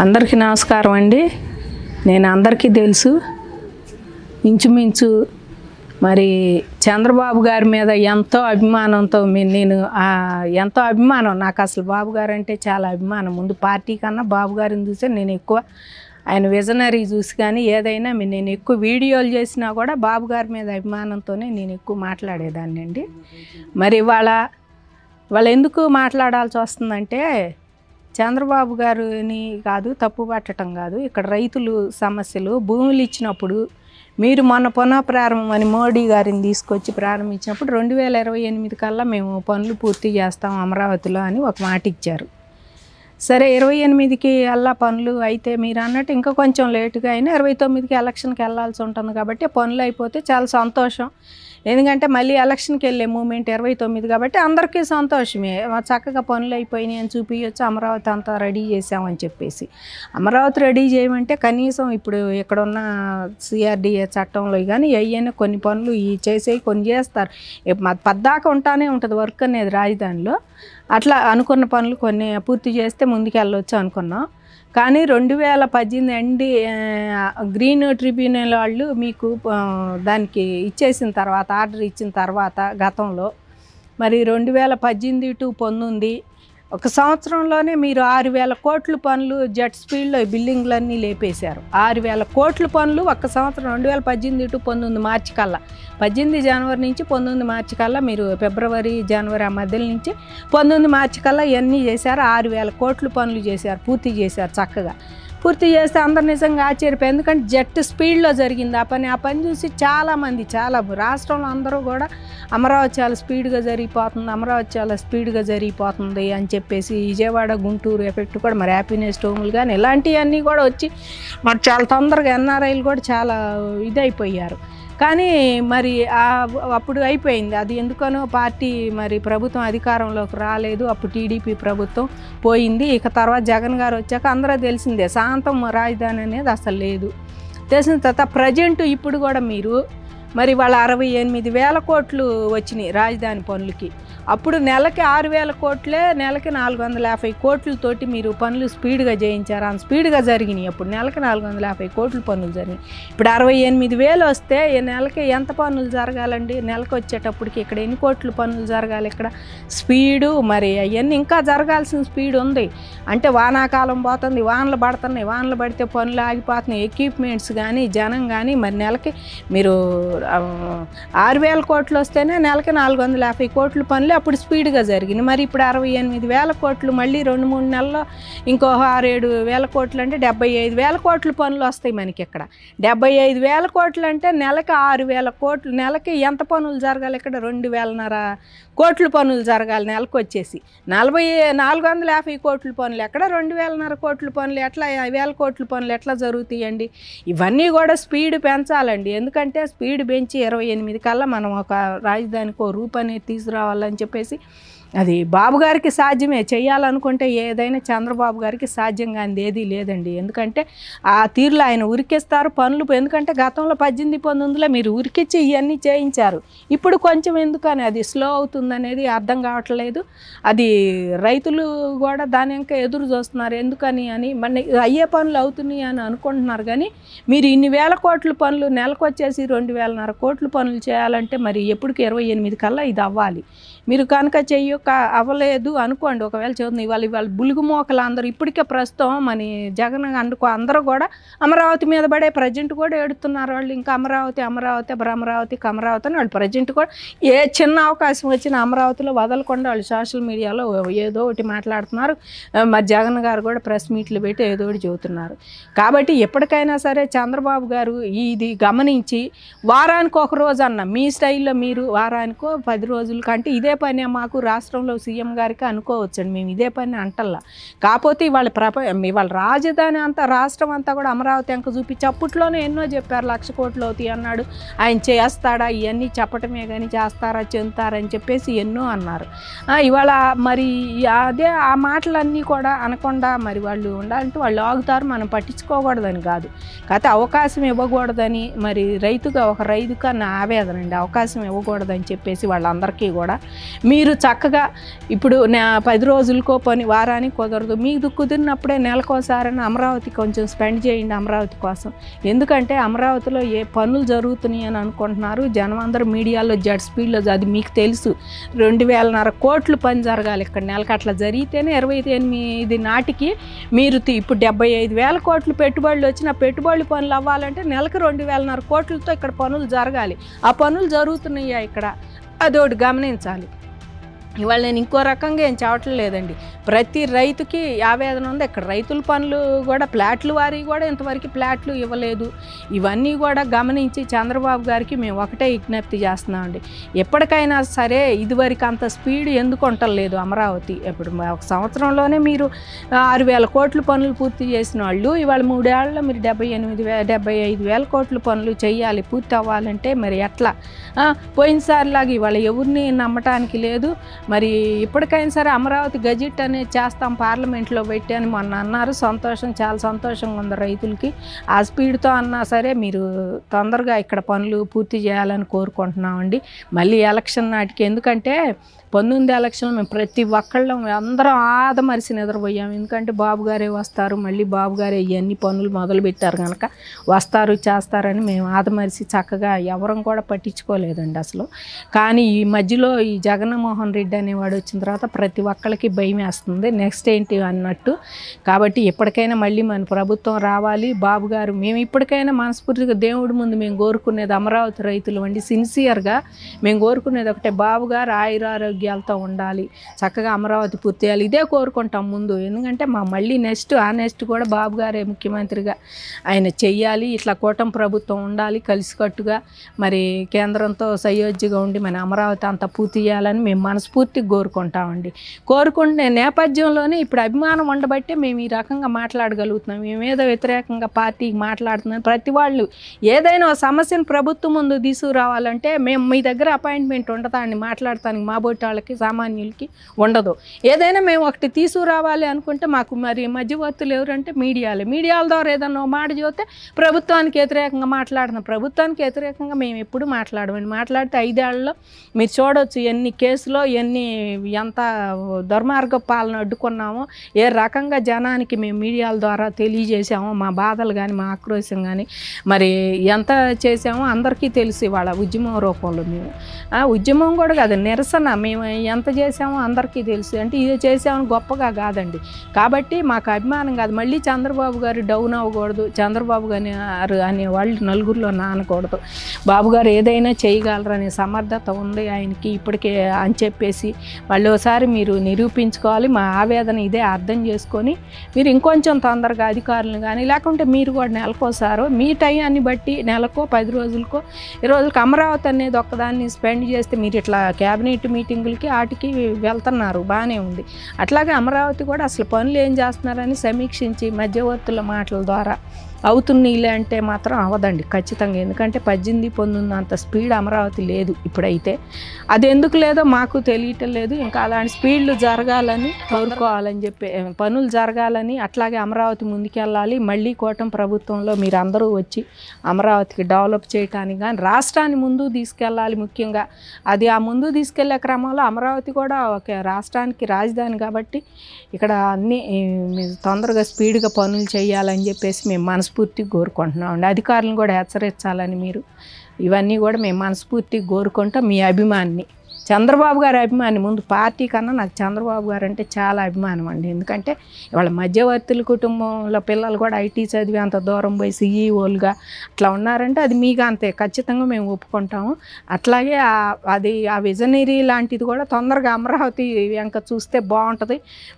అందరికీ నమస్కారం అండి. నేను అందరికీ తెలుసు ఇంచుమించు మరి చంద్రబాబు గారి మీద ఎంతో అభిమానంతో నేను ఎంతో అభిమానం నాకు. అసలు బాబు గారు అంటే చాలా అభిమానం. ముందు పార్టీ కన్నా బాబు గారిని చూసే నేను ఎక్కువ ఆయన విజనరీ చూసి కానీ ఏదైనా నేను ఎక్కువ వీడియోలు చేసినా కూడా బాబు గారి మీద అభిమానంతోనే నేను ఎక్కువ మాట్లాడేదాన్ని అండి. మరి వాళ్ళు ఎందుకు మాట్లాడాల్సి వస్తుందంటే చంద్రబాబు గారిని కాదు, తప్పు పట్టడం కాదు, ఇక్కడ రైతులు సమస్యలు భూములు ఇచ్చినప్పుడు మీరు మొన్న పునఃప్రారంభం అని మోడీ గారిని తీసుకొచ్చి ప్రారంభించినప్పుడు 2028 కల్లా మేము పనులు పూర్తి చేస్తాం అమరావతిలో అని ఒక మాట ఇచ్చారు. సరే 28కి అలా పనులు అయితే మీరు అన్నట్టు ఇంకా కొంచెం లేటుగా అయినా 29కి ఎలక్షన్కి వెళ్ళాల్సి ఉంటుంది కాబట్టి పనులు అయిపోతే చాలా సంతోషం. ఎందుకంటే మళ్ళీ ఎలక్షన్కి వెళ్ళే మూమెంట్ 29 కాబట్టి అందరికీ సంతోషమే. చక్కగా పనులు అయిపోయినాయి అని చూపించవచ్చు. అమరావతి అంతా రెడీ చేసామని చెప్పేసి అమరావతి రెడీ చేయమంటే కనీసం ఇప్పుడు ఇక్కడున్న సిఆర్డిఏ చట్టంలో కానీ అయ్యైనా కొన్ని పనులు చేసేవి కొన్ని చేస్తారు. పద్దాకా ఉంటానే ఉంటుంది వర్క్ అనేది రాజధానిలో. అట్లా అనుకున్న పనులు కొన్ని పూర్తి చేస్తే ముందుకు వెళ్ళవచ్చు అనుకున్నాం. కానీ 2018 గ్రీన్ ట్రిబ్యునల్ వాళ్ళు మీకు దానికి ఇచ్చేసిన తర్వాత ఆర్డర్ ఇచ్చిన తర్వాత గతంలో మరి 2018 to 19 ఒక సంవత్సరంలోనే మీరు 6,000 కోట్ల పనులు జెట్ స్పీడ్లో బిల్డింగ్లన్నీ లేపేశారు. 6,000 కోట్ల పనులు ఒక్క సంవత్సరం 2018 to 19 మార్చి కల్లా, 18 జనవరి నుంచి 19 మార్చి కల్లా, మీరు ఫిబ్రవరి జనవరి ఆ మధ్యలో నుంచి 19 మార్చి కల్లా ఇవన్నీ చేశారు. 6,000 కోట్ల పనులు చేశారు, పూర్తి చేశారు. చక్కగా పూర్తి చేస్తే అందరు నిజంగా ఆశ్చర్యపోయి, ఎందుకంటే జెట్ స్పీడ్లో జరిగింది ఆ పని చూసి చాలామంది చాలా రాష్ట్రంలో అందరూ కూడా అమరావతి చాలా స్పీడ్గా జరిగిపోతుంది, అమరావతి చాలా స్పీడ్గా జరిగిపోతుంది అని చెప్పేసి విజయవాడ గుంటూరు ఎఫెక్ట్ కూడా మరి హ్యాపీనెస్ హోములు కానీ ఇలాంటివన్నీ కూడా వచ్చి మరి చాలా తొందరగా ఎన్ఆర్ఐలు కూడా చాలా ఇదైపోయారు. కానీ మరి అప్పుడు అయిపోయింది అది. ఎందుకనో పార్టీ మరి ప్రభుత్వం అధికారంలోకి రాలేదు. అప్పుడు టీడీపీ ప్రభుత్వం పోయింది. ఇక తర్వాత జగన్ గారు వచ్చాక అందరూ తెలిసిందే శాంతం రాజధాని అనేది అసలు లేదు. తెలిసిన తర్వాత ప్రజెంట్ ఇప్పుడు కూడా మీరు మరి వాళ్ళ 68,000 కోట్లు వచ్చినాయి రాజధాని పనులకి. అప్పుడు నెలకి 6,000 కోట్లే, నెలకి 450 కోట్లతోటి మీరు పనులు స్పీడ్గా చేయించారు. అంత స్పీడ్గా జరిగినాయి. అప్పుడు నెలకి 450 కోట్ల పనులు జరిగినాయి. ఇప్పుడు 68,000 వస్తే ఈ నెలకి ఎంత పనులు జరగాలండి? నెలకు వచ్చేటప్పటికి ఇక్కడ ఎన్ని కోట్ల పనులు జరగాలి? ఇక్కడ స్పీడు మరి అవన్నీ ఇంకా జరగాల్సిన స్పీడ్ ఉంది. అంటే వానాకాలం పోతుంది, వానలు పడుతున్నాయి, వానలు పడితే పనులు ఆగిపోతున్నాయి, ఎక్విప్మెంట్స్ కానీ జనం కానీ. మరి నెలకి మీరు 6,000 కోట్లు వస్తేనే నెలకి 450 కోట్ల పనులు అప్పుడు స్పీడ్గా జరిగింది. మరి ఇప్పుడు 68,000 కోట్లు మళ్ళీ 2-3 నెలల్లో ఇంకో 6-7,000 కోట్లు అంటే 75,000 కోట్ల పనులు వస్తాయి మనకి. ఇక్కడ 75,000 కోట్లు అంటే నెలకి 6,000 కోట్లు. నెలకి ఎంత పనులు జరగాలి? ఇక్కడ 2,500 కోట్ల పనులు జరగాలి నెలకు వచ్చేసి. 450 కోట్ల పనులు ఎక్కడ? 2,500 కోట్ల పనులు ఎట్లా? 1,000 కోట్ల పనులు ఎట్లా జరుగుతాయండి? ఇవన్నీ కూడా స్పీడ్ పెంచాలండి. ఎందుకంటే స్పీడ్ పెంచి 28 కల్లా మనం ఒక రాజధానికి ఒక రూపు అనేది తీసుకురావాలని చెప్పేసి అది బాబు గారికి సాధ్యమే. చేయాలనుకుంటే ఏదైనా చంద్రబాబు గారికి సాధ్యం కానిది ఏదీ లేదండి. ఎందుకంటే ఆ తీరులో ఆయన ఉరికిస్తారు పనులు. ఎందుకంటే గతంలో 18-19లో మీరు ఉరికిచ్చి ఇవన్నీ చేయించారు. ఇప్పుడు కొంచెం ఎందుకని అది స్లో అవుతుందనేది అర్థం కావట్లేదు. అది రైతులు కూడా దాని ఇంకా ఎదురు చూస్తున్నారు. ఎందుకని అని మన అయ్యే పనులు అవుతున్నాయి అని అనుకుంటున్నారు. కానీ మీరు ఇన్ని వేల కోట్ల పనులు నెలకు వచ్చేసి 2,500 కోట్ల పనులు చేయాలంటే మరి ఎప్పటికి 28 కల్లా ఇది అవ్వాలి. మీరు కనుక అవ్వలేదు అనుకోండి, ఒకవేళ చదువుతుంది ఇవాళ బులుగు మోకలు అందరూ ఇప్పటికే ప్రస్తుతం మన జగన్ అందరూ కూడా అమరావతి మీద పడే ప్రజెంట్ కూడా ఏడుతున్నారు. వాళ్ళు ఇంకా అమరావతి భ్రమరావతి అమరావతి అని వాళ్ళు ప్రజెంట్ కూడా ఏ చిన్న అవకాశం వచ్చినా అమరావతిలో వదలకుండా వాళ్ళు సోషల్ మీడియాలో ఏదో ఒకటి మాట్లాడుతున్నారు. మరి జగన్ గారు కూడా ప్రెస్ మీట్లు పెట్టి ఏదో ఒకటి చెబుతున్నారు. కాబట్టి ఎప్పటికైనా సరే చంద్రబాబు గారు ఇది గమనించి వారానికి ఒక రోజు అన్న మీ స్టైల్లో మీరు వారానికో 10 రోజుల కంటే ఇదే పని మాకు రాష్ట్రంలో సీఎం గారికి అనుకోవచ్చండి. మేము ఇదే పని అంటల్లా. కాకపోతే ఇవాళ రాజధాని అంతా రాష్ట్రం అంతా కూడా అమరావతి అంక చూపించి అప్పట్లోనే ఎన్నో చెప్పారు 1,00,000 కోట్లు అవుతాయి అన్నాడు. ఆయన చేస్తాడా? ఇవన్నీ చెప్పటమే కానీ చేస్తారా చెందుతారని చెప్పేసి ఎన్నో అన్నారు. ఇవాళ మరి అదే ఆ మాటలన్నీ కూడా అనకుండా మరి వాళ్ళు ఉండాలంటే వాళ్ళు ఆగుతారు. మనం పట్టించుకోకూడదని కాదు, కాకపోతే అవకాశం ఇవ్వకూడదని మరి ఒక రైతుగా నా ఆవేదన అండి. అవకాశం ఇవ్వకూడదని చెప్పేసి వాళ్ళందరికీ కూడా మీరు చక్కగా ఇప్పుడు 10 రోజులకో పని వారానికి కుదరదు, మీకు కుదిరినప్పుడే నెలకోసారైనా అమరావతి కొంచెం స్పెండ్ చేయండి అమరావతి కోసం. ఎందుకంటే అమరావతిలో ఏ పనులు జరుగుతున్నాయి అని అనుకుంటున్నారు జనం అందరూ మీడియాలో జెట్ స్పీడ్లో, అది మీకు తెలుసు 2,500 కోట్లు పని జరగాలి ఇక్కడ నెలకు. అట్లా జరిగితేనే 28 నాటికి మీరు ఇప్పుడు 75,000 కోట్లు పెట్టుబడులు వచ్చిన పెట్టుబడులు పనులు అవ్వాలంటే నెలకు 2,500 కోట్లతో ఇక్కడ పనులు జరగాలి. ఆ పనులు జరుగుతున్నాయా ఇక్కడ, అదొకటి గమనించాలి. ఇవాళ నేను ఇంకో రకంగా ఏం చెప్పట్లేదండి, ప్రతి రైతుకి ఆవేదన ఉంది. ఇక్కడ రైతుల పనులు కూడా ప్లాట్లు వారి కూడా ఇంతవరకు ప్లాట్లు ఇవ్వలేదు. ఇవన్నీ కూడా గమనించి చంద్రబాబు గారికి మేము ఒకటే విజ్ఞప్తి చేస్తున్నామండి, ఎప్పటికైనా సరే ఇదివరకు అంత స్పీడ్ ఎందుకు ఉండలేదు అమరావతి. ఇప్పుడు ఒక సంవత్సరంలోనే మీరు 6,000 కోట్ల పనులు పూర్తి చేసిన వాళ్ళు ఇవాళ 3 ఏళ్లలో మీరు 75,000 కోట్ల పనులు చేయాలి. పూర్తి అవ్వాలంటే మరి ఎట్లా? పోయినసారిలాగా ఇవాళ ఎవరిని నమ్మటానికి లేదు. మరి ఇప్పటికైనా సరే అమరావతి గజెట్ అనేది చేస్తాం పార్లమెంట్లో పెట్టి అని మొన్న అన్నారు. సంతోషం, చాలా సంతోషంగా ఉంది రైతులకి. ఆ స్పీడ్తో అన్నా సరే మీరు తొందరగా ఇక్కడ పనులు పూర్తి చేయాలని కోరుకుంటున్నామండి. మళ్ళీ ఎలక్షన్ నాటికి, ఎందుకంటే 19 ఎలక్షన్లు మేము ప్రతి ఒక్కళ్ళం అందరం ఆదమరిసి నిద్రపోయాం. ఎందుకంటే బాబు గారే వస్తారు, మళ్ళీ బాబు గారే ఇవన్నీ పనులు మొదలుపెట్టారు కనుక వస్తారు చేస్తారని మేము ఆదమరిసి చక్కగా ఎవరం కూడా పట్టించుకోలేదండి అసలు. కానీ ఈ మధ్యలో ఈ జగన్మోహన్ రెడ్డి అనేవాడు వచ్చిన తర్వాత ప్రతి ఒక్కరికి భయం వేస్తుంది, నెక్స్ట్ ఏంటి అన్నట్టు. కాబట్టి ఎప్పటికైనా మళ్ళీ మన ప్రభుత్వం రావాలి. బాబు గారు మేము ఇప్పటికైనా మనస్ఫూర్తిగా దేవుడి ముందు మేము కోరుకునేది అమరావతి రైతులు అండి, సిన్సియర్గా మేము కోరుకునేది ఒకటే, బాబు గారు ఆయురారోగ్యాలతో ఉండాలి, చక్కగా అమరావతి పూర్తి చేయాలి, ఇదే కోరుకుంటాం ముందు. ఎందుకంటే మా మళ్ళీ నెక్స్ట్ కూడా బాబు గారే ముఖ్యమంత్రిగా ఆయన చెయ్యాలి. ఇట్లా కూటమి ప్రభుత్వం ఉండాలి కలిసికట్టుగా, మరి కేంద్రంతో సయోధ్యగా ఉండి మన అమరావతి అంతా పూర్తి చేయాలని మేము మనస్ఫూర్తిగా కోరుకుంటామండి. కోరుకునే నేపథ్యంలోనే ఇప్పుడు అభిమానం ఉండబట్టే మేము ఈ రకంగా మాట్లాడగలుగుతున్నాం. మేమేదో వ్యతిరేకంగా పార్టీకి మాట్లాడుతున్నాం. ప్రతి వాళ్ళు ఏదైనా సమస్యను ప్రభుత్వం ముందు తీసుకురావాలంటే మేము మీ దగ్గర అపాయింట్మెంట్ ఉండదా అండి మాట్లాడటానికి? మా బోటి వాళ్ళకి సామాన్యులకి ఉండదు. ఏదైనా మేము ఒకటి తీసుకురావాలి అనుకుంటే మాకు మరి మధ్యవర్తులు ఎవరంటే మీడియాల ద్వారా ఏదన్నా మాట చూస్తే ప్రభుత్వానికి వ్యతిరేకంగా మాట్లాడుతున్నాం. ప్రభుత్వానికి వ్యతిరేకంగా మేము ఎప్పుడు మాట్లాడమండి. మాట్లాడితే 5 ఏళ్లలో మీరు చూడవచ్చు ఎన్ని కేసులో ఎంత దుర్మార్గ పాలన అడ్డుకున్నామో, ఏ రకంగా జనానికి మేము మీడియాల ద్వారా తెలియజేసామో మా బాధలు కానీ మా ఆక్రోశం కానీ మరి ఎంత చేసామో అందరికీ తెలిసి వాళ్ళ ఉద్యమం రూపంలో మేము ఉద్యమం కూడా కాదు, నిరసన మేము ఎంత చేసామో అందరికీ తెలుసు. అంటే ఇది చేసామని గొప్పగా కాదండి. కాబట్టి మాకు అభిమానం కాదు, మళ్ళీ చంద్రబాబు గారు డౌన్ అవ్వకూడదు, చంద్రబాబు గారు అనే వాళ్ళు నలుగురిలో నానకూడదు. బాబు గారు ఏదైనా చేయగలరు అనే సమర్థత ఉంది ఆయనకి ఇప్పటికే అని చెప్పేసి వాళ్ళు ఒకసారి మీరు నిరూపించుకోవాలి. మా ఆవేదన ఇదే అర్థం చేసుకొని మీరు ఇంకొంచెం తొందరగా అధికారులను కానీ లేకుంటే మీరు కూడా నెలకోసారో మీ టైంని బట్టి నెలకో 10 రోజులకో 20 రోజులకి అమరావతి అనేది ఒక్కదాన్ని స్పెండ్ చేస్తే మీరు ఇట్లా క్యాబినెట్ మీటింగులకి వాటికి వెళ్తున్నారు బాగానే ఉంది. అట్లాగే అమరావతి కూడా అసలు పనులు ఏం చేస్తున్నారని సమీక్షించి మధ్యవర్తుల మాటల ద్వారా అవుతున్నాయిలే అంటే మాత్రం అవ్వదండి ఖచ్చితంగా. ఎందుకంటే 18, 19 అంత స్పీడ్ అమరావతి లేదు ఇప్పుడైతే. అది ఎందుకు లేదో మాకు తెలియటం లేదు. ఇంకా అలాంటి స్పీడ్లు జరగాలని కోరుకోవాలని చెప్పి పనులు జరగాలని, అట్లాగే అమరావతి ముందుకెళ్ళాలి. మళ్ళీ కూటమి ప్రభుత్వంలో మీరు అందరూ వచ్చి అమరావతికి డెవలప్ చేయడానికి కానీ రాష్ట్రాన్ని ముందుకు తీసుకెళ్ళాలి ముఖ్యంగా. అది ఆ ముందుకు తీసుకెళ్లే క్రమంలో అమరావతి కూడా ఒక రాష్ట్రానికి రాజధాని కాబట్టి ఇక్కడ అన్నీ తొందరగా స్పీడ్గా పనులు చేయాలని చెప్పేసి మేము మనస్ఫూర్తిగా కోరుకుంటున్నామండి. అధికారులను కూడా హెచ్చరించాలని మీరు ఇవన్నీ కూడా మేము మనస్ఫూర్తిగా కోరుకుంటాం. మీ అభిమాన్ని, చంద్రబాబు గారి అభిమాని, ముందు పార్టీ కన్నా నాకు చంద్రబాబు గారు అంటే చాలా అభిమానం అండి. ఎందుకంటే ఇవాళ మధ్యవర్తుల కుటుంబంలో పిల్లలు కూడా ఐటీ చదివి అంత దూరం పోయి సీఈఓలుగా అట్లా ఉన్నారంటే అది మీకు అంతే ఖచ్చితంగా మేము ఒప్పుకుంటాము. అట్లాగే అది ఆ విజనరీ లాంటిది కూడా తొందరగా అమరావతి వెంక చూస్తే బాగుంటుంది.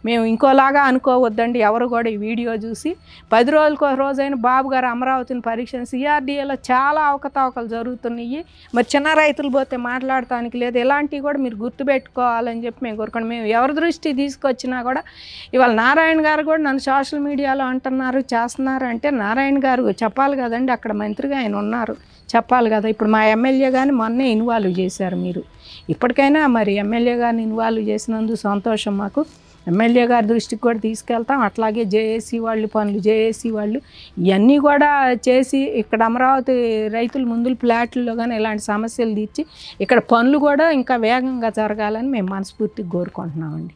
మేము ఇంకోలాగా అనుకోవద్దండి. ఎవరు కూడా ఈ వీడియో చూసి 10 రోజులకు ఒక రోజైన బాబు గారు అమరావతిని పరీక్ష సిఆర్డీఏలో చాలా అవకతవకలు జరుగుతున్నాయి. మరి చిన్న రైతులు పోతే మాట్లాడటానికి లేదు. ఎలాంటి కూడా మీరు గుర్తుపెట్టుకోవాలని చెప్పి మేము కోరుకోండి. మేము ఎవరి దృష్టి తీసుకొచ్చినా కూడా ఇవాళ నారాయణ గారు కూడా నన్ను సోషల్ మీడియాలో అంటున్నారు చేస్తున్నారు అంటే నారాయణ గారు చెప్పాలి కదండి, అక్కడ మంత్రిగా ఆయన ఉన్నారు చెప్పాలి కదా. ఇప్పుడు మా ఎమ్మెల్యే కానీ మొన్నే ఇన్వాల్వ్ చేశారు మీరు. ఇప్పటికైనా మరి ఎమ్మెల్యే గారిని ఇన్వాల్వ్ చేసినందుకు సంతోషం మాకు. ఎమ్మెల్యే గారి దృష్టికి కూడా తీసుకెళ్తాం. అట్లాగే జేఏసీ వాళ్ళు పనులు, జేఏసీ వాళ్ళు ఇవన్నీ కూడా చేసి ఇక్కడ అమరావతి రైతుల ముందు ఫ్లాట్లలో కానీ ఇలాంటి సమస్యలు తీర్చి ఇక్కడ పనులు కూడా ఇంకా వేగంగా జరగాలని మేము మనస్ఫూర్తిగా కోరుకుంటున్నామండి.